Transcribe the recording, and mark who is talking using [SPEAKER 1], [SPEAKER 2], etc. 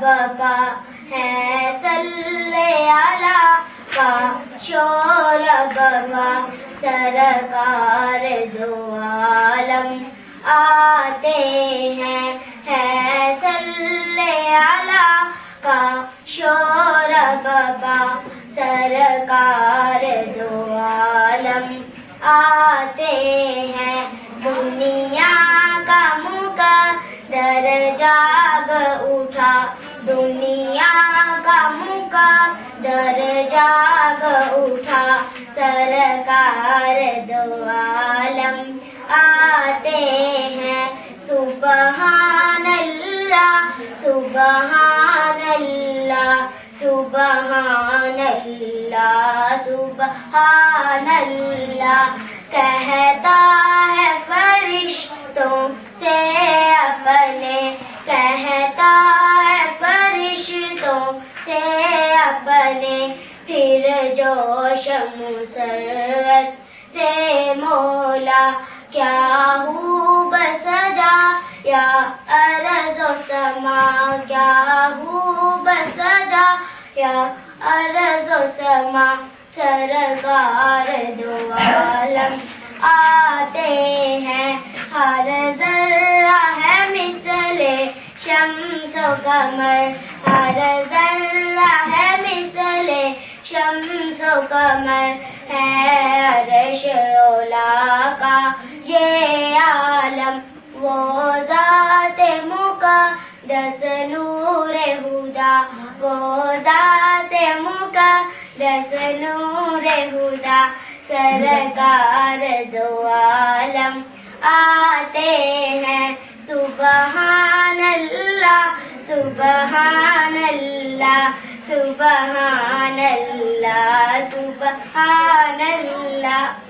[SPEAKER 1] बपा है सल्ले अला का शोर बपा सरकार दो आलम आते हैं है सल्ले अला का शोर बपा सरकार दो आलम आते हैं। दुनिया का मुकद्दर जाग उठा, दुनिया का मुकद्दर जाग उठा, सरकार दो आलम आते हैं। सुबहान अल्लाह सुबहान अल्लाह सुबहान अल्लाह सुबहान अल्लाह, कहता है फरिश्तों से अपने, कहता है फरिश्तों से अपने, फिर जोश मुसर्रत से मौला क्या हूँ बसजा या अर्ज़ो समा, क्या हूँ बसजा या अर्ज़ो समा, सरकार दो आलम आते हैं। हर जर्रा है मिसले शम्सो कमर, हर जर्रा है मिसले शम्सो कमर, है अर्श औला का ये आलम, वो ज़ाते मुक़द्दस नूरे हुदा, वो ज़ाते मुक़द्दस नूरे हुदा, सरकार दो आलम आते हैं। सुबहान अल्लाह सुबहान अल्लाह सुबहान अल्लाह सुबहान अल्लाह।